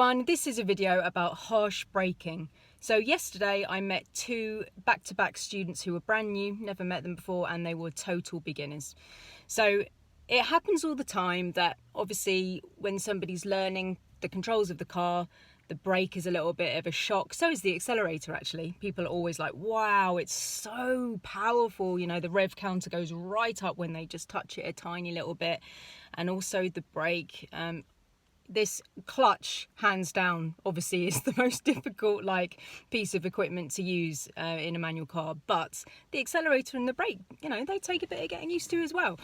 everyone, this is a video about harsh braking. So yesterday I met two back-to-back students who were brand new, never met them before, and they were total beginners. So it happens all the time that obviously when somebody's learning the controls of the car, the brake is a little bit of a shock. So is the accelerator actually. People are always like, wow, it's so powerful. You know, the rev counter goes right up when they just touch it a tiny little bit. And also the brake, this clutch, hands down, obviously is the most difficult piece of equipment to use in a manual car, but the accelerator and the brake, you know, they take a bit of getting used to as well.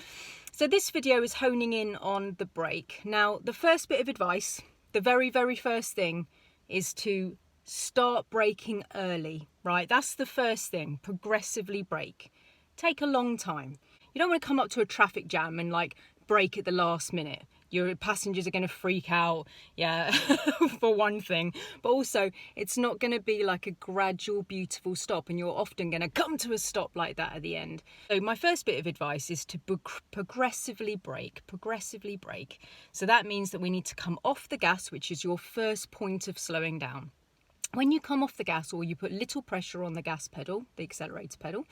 So this video is honing in on the brake. Now, the first bit of advice, the very first thing, is to start braking early, right? That's the first thing. Progressively brake. Take a long time. You don't want to come up to a traffic jam and brake at the last minute. Your passengers are going to freak out, yeah, for one thing. But also, it's not going to be like a gradual, beautiful stop, and you're often going to come to a stop like that at the end. So my first bit of advice is to progressively brake, So that means that we need to come off the gas, which is your first point of slowing down. When you come off the gas, or you put little pressure on the gas pedal, the accelerator pedal,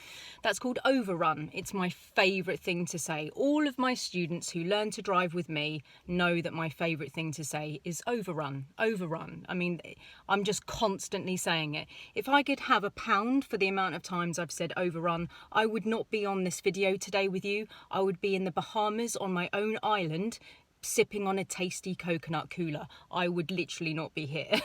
that's called overrun. It's my favourite thing to say. All of my students who learn to drive with me know that my favourite thing to say is overrun, overrun. I mean, I'm just constantly saying it. If I could have £1 for the amount of times I've said overrun, I would not be on this video today with you. I would be in the Bahamas on my own island, sipping on a tasty coconut cooler. I would literally not be here.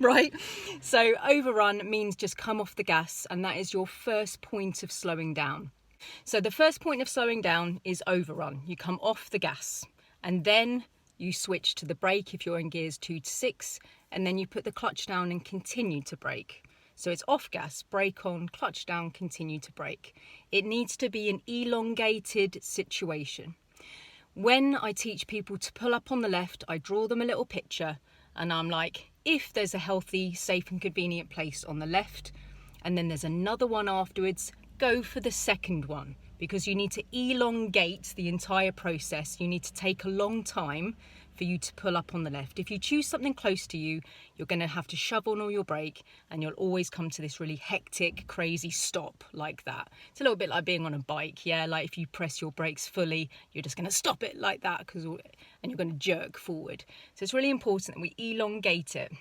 Right, so overrun means just come off the gas, and that is your first point of slowing down. So the first point of slowing down is overrun. You come off the gas and then you switch to the brake if you're in gears 2 to 6, and then you put the clutch down and continue to brake. So it's off gas, brake on, clutch down, continue to brake. It needs to be an elongated situation. When I teach people to pull up on the left, I draw them a little picture and I'm like, if there's a healthy, safe and convenient place on the left, and then there's another one afterwards, go for the second one, because you need to elongate the entire process. You need to take a long time for you to pull up on the left. If you choose something close to you, you're going to have to shove on all your brake, and you'll always come to this really hectic, crazy stop like that. It's a little bit like being on a bike, yeah? Like if you press your brakes fully, you're just going to stop it like that, and you're going to jerk forward. So it's really important that we elongate it.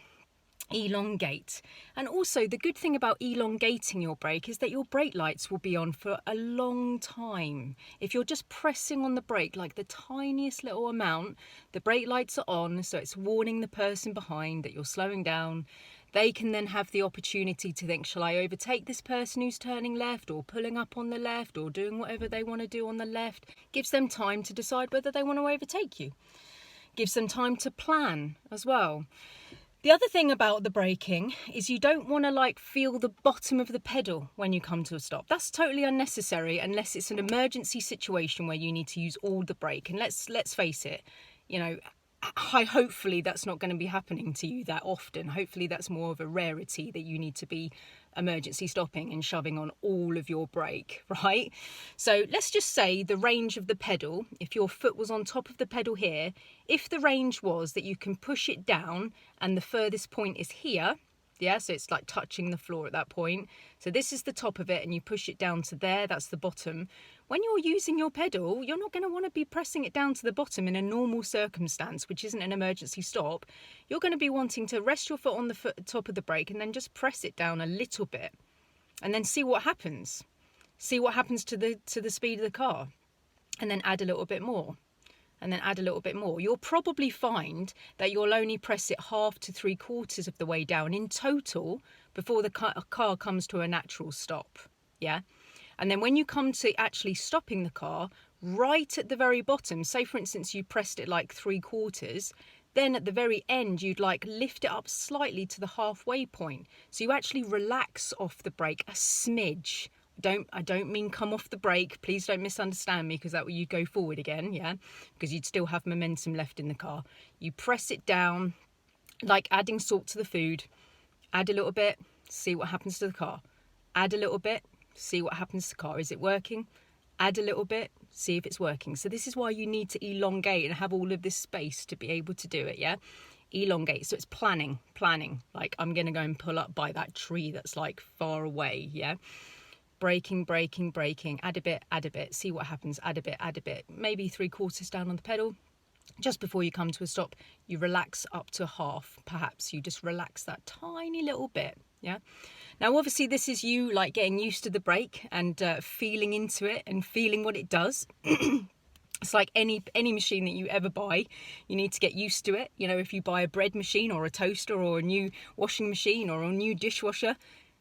Elongate. And also the good thing about elongating your brake is that your brake lights will be on for a long time. If you're just pressing on the brake like the tiniest little amount, the brake lights are on, so it's warning the person behind that you're slowing down. They can then have the opportunity to think, shall I overtake this person who's turning left, or pulling up on the left, or doing whatever they want to do on the left. Gives them time to decide whether they want to overtake you. Gives them time to plan as well. The other thing about the braking is you don't want to feel the bottom of the pedal when you come to a stop. That's totally unnecessary unless it's an emergency situation where you need to use all the brake. And let's face it, you know, hopefully that's not going to be happening to you that often. Hopefully that's more of a rarity that you need to be emergency stopping and shoving on all of your brake, right? So let's just say the range of the pedal, if your foot was on top of the pedal here, if the range was that you can push it down and the furthest point is here, yeah, so it's like touching the floor at that point. So this is the top of it and you push it down to there, that's the bottom. When you're using your pedal, you're not going to want to be pressing it down to the bottom in a normal circumstance, which isn't an emergency stop. You're going to be wanting to rest your foot on the top of the brake and then just press it down a little bit and then see what happens. See what happens to the speed of the car, and then add a little bit more. And then add a little bit more. You'll probably find that you'll only press it 1/2 to 3/4 of the way down in total before the car comes to a natural stop, yeah? And then when you come to actually stopping the car, right at the very bottom, say for instance you pressed it 3/4, then at the very end you'd lift it up slightly to the halfway point. So you actually relax off the brake a smidge. I don't mean come off the brake, please don't misunderstand me, because that way you go forward again, yeah, because you'd still have momentum left in the car. You press it down like adding salt to the food. Add a little bit, see what happens to the car. Add a little bit, see what happens to the car. Is it working? Add a little bit, see if it's working. So this is why you need to elongate and have all of this space to be able to do it, yeah? elongate. So it's planning, like I'm going to go and pull up by that tree that's like far away, yeah? Braking, add a bit, see what happens, add a bit, maybe 3/4 down on the pedal. Just before you come to a stop, you relax up to half, perhaps. You just relax that tiny little bit, yeah? Now, obviously, this is you like getting used to the brake and feeling into it and feeling what it does. It's like any machine that you ever buy, you need to get used to it. You know, if you buy a bread machine or a toaster or a new washing machine or a new dishwasher,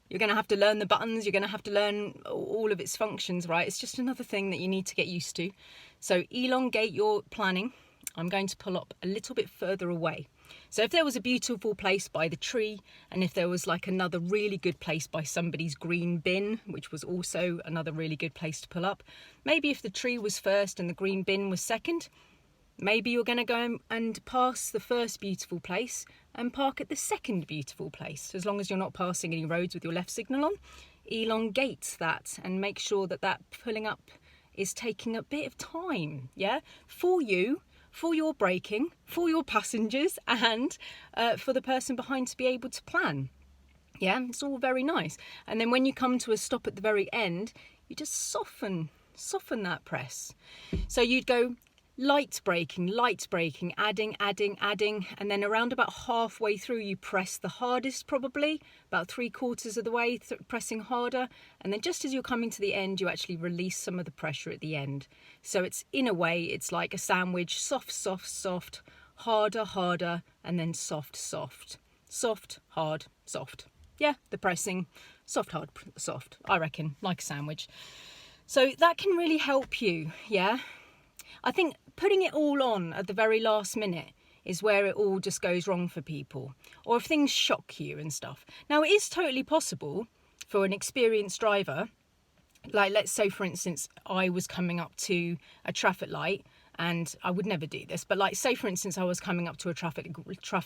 you're going to have to learn the buttons, you're going to have to learn all of its functions, right? It's just another thing that you need to get used to. So elongate your planning. I'm going to pull up a little bit further away. So if there was a beautiful place by the tree, and if there was like another really good place by somebody's green bin, which was also another really good place to pull up, maybe if the tree was first and the green bin was second, maybe you're going to go and pass the first beautiful place and park at the second beautiful place, as long as you're not passing any roads with your left signal on. Elongate that and make sure that that pulling up is taking a bit of time, yeah, for you, for your braking, for your passengers, and for the person behind to be able to plan. Yeah, it's all very nice. And then when you come to a stop at the very end, you just soften that press. So you'd go light braking, adding, and then around about halfway through you press the hardest, probably about 3/4 of the way pressing harder, and then just as you're coming to the end you actually release some of the pressure at the end. So it's, in a way, it's like a sandwich: soft, harder, and then soft, hard, soft. Yeah, the pressing, soft, hard, soft, I reckon, like a sandwich. So that can really help you, yeah? I think putting it all on at the very last minute is where it all just goes wrong for people, or if things shock you and stuff. Now, it is totally possible for an experienced driver, like let's say for instance I was coming up to a traffic light, and I would never do this, but like say for instance I was coming up to a traffic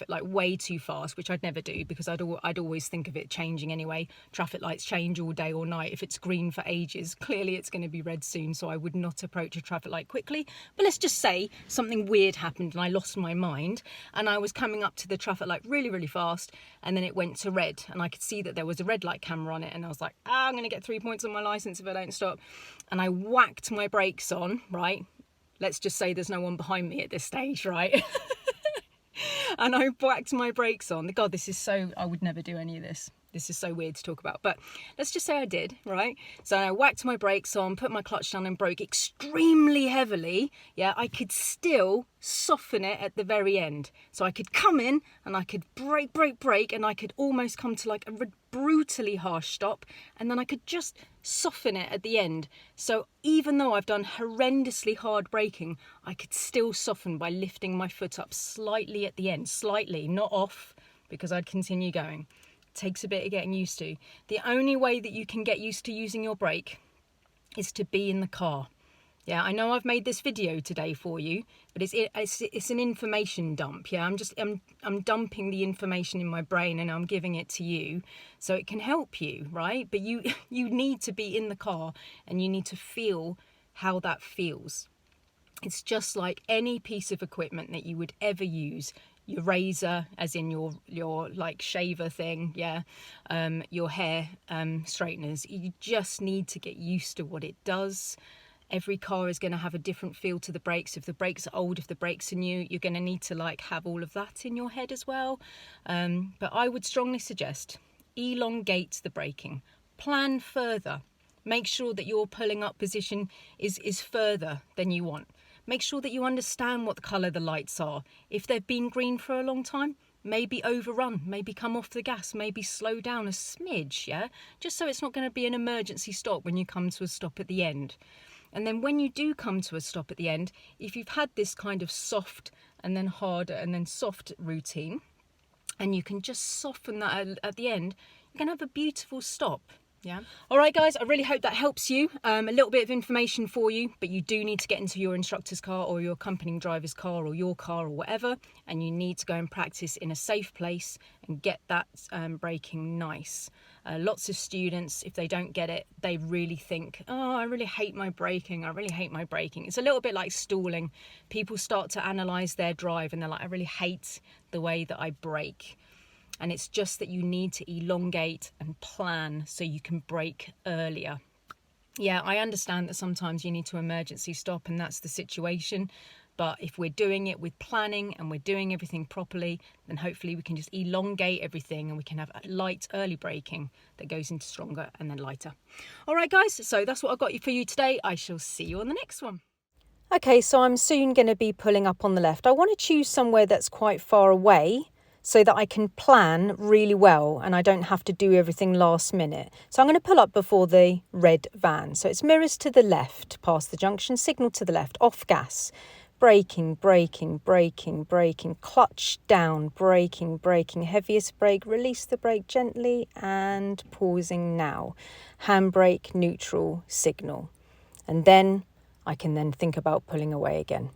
light way too fast, which I'd never do because I'd always think of it changing anyway. Traffic lights change all day or night. If it's green for ages, clearly it's going to be red soon, so I would not approach a traffic light quickly. But let's just say something weird happened and I lost my mind and I was coming up to the traffic light really fast, and then it went to red and I could see that there was a red light camera on it, and I was like, I'm going to get 3 points on my license if I don't stop. And I whacked my brakes on, right? Let's just say there's no one behind me at this stage, right? And I whacked my brakes on. God, this is so, I would never do any of this. This is so weird to talk about, but let's just say I did, right? So I whacked my brakes on, put my clutch down and broke extremely heavily. Yeah, I could still soften it at the very end. So I could come in and I could brake, and I could almost come to like a brutally harsh stop, and then I could just soften it at the end. So even though I've done horrendously hard braking, I could still soften by lifting my foot up slightly at the end, slightly, not off, because I'd continue going. Takes a bit of getting used to. The only way that you can get used to using your brake is to be in the car. Yeah, I know I've made this video today for you, but it's an information dump. Yeah, I'm dumping the information in my brain and I'm giving it to you so it can help you, right? But you need to be in the car and you need to feel how that feels. It's just like any piece of equipment that you would ever use. Your razor, as in your like shaver thing, yeah, your hair straighteners. You just need to get used to what it does. Every car is going to have a different feel to the brakes. If the brakes are old, if the brakes are new, you're going to need to like have all of that in your head as well. But I would strongly suggest elongate the braking. Plan further. Make sure that your pulling up position is further than you want. Make sure that you understand what the colour the lights are. If they've been green for a long time, maybe overrun, maybe come off the gas, maybe slow down a smidge, yeah? Just so it's not going to be an emergency stop when you come to a stop at the end. And then when you do come to a stop at the end, if you've had this kind of soft and then harder and then soft routine, and you can just soften that at the end, you can have a beautiful stop. Yeah. All right, guys, I really hope that helps you. A little bit of information for you, but you do need to get into your instructor's car or your accompanying driver's car or your car or whatever, and you need to go and practice in a safe place and get that braking nice. Lots of students, if they don't get it, they really think, oh, I really hate my braking. I really hate my braking. It's a little bit like stalling. People start to analyse their drive and they're like, I really hate the way that I brake. And it's just that you need to elongate and plan so you can brake earlier. Yeah, I understand that sometimes you need to emergency stop and that's the situation. But if we're doing it with planning and we're doing everything properly, then hopefully we can just elongate everything and we can have a light early braking that goes into stronger and then lighter. All right, guys, so that's what I've got for you today. I shall see you on the next one. Okay, so I'm soon going to be pulling up on the left. I want to choose somewhere that's quite far away so that I can plan really well and I don't have to do everything last minute. So I'm going to pull up before the red van. So it's mirrors to the left, past the junction, signal to the left, off gas, braking, braking, braking, braking, clutch down, braking, braking, heaviest brake, release the brake gently and pausing now. Handbrake, neutral, signal. And then I can then think about pulling away again.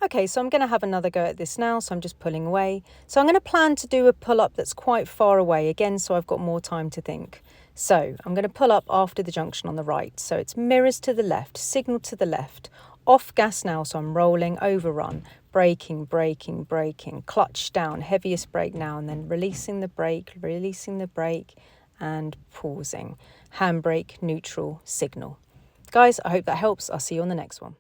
Okay, so I'm going to have another go at this now, so I'm just pulling away. So I'm going to plan to do a pull-up that's quite far away again, so I've got more time to think. So I'm going to pull up after the junction on the right. So it's mirrors to the left, signal to the left, off gas now, so I'm rolling, overrun, braking, braking, braking, clutch down, heaviest brake now, and then releasing the brake, and pausing. Handbrake, neutral, signal. Guys, I hope that helps. I'll see you on the next one.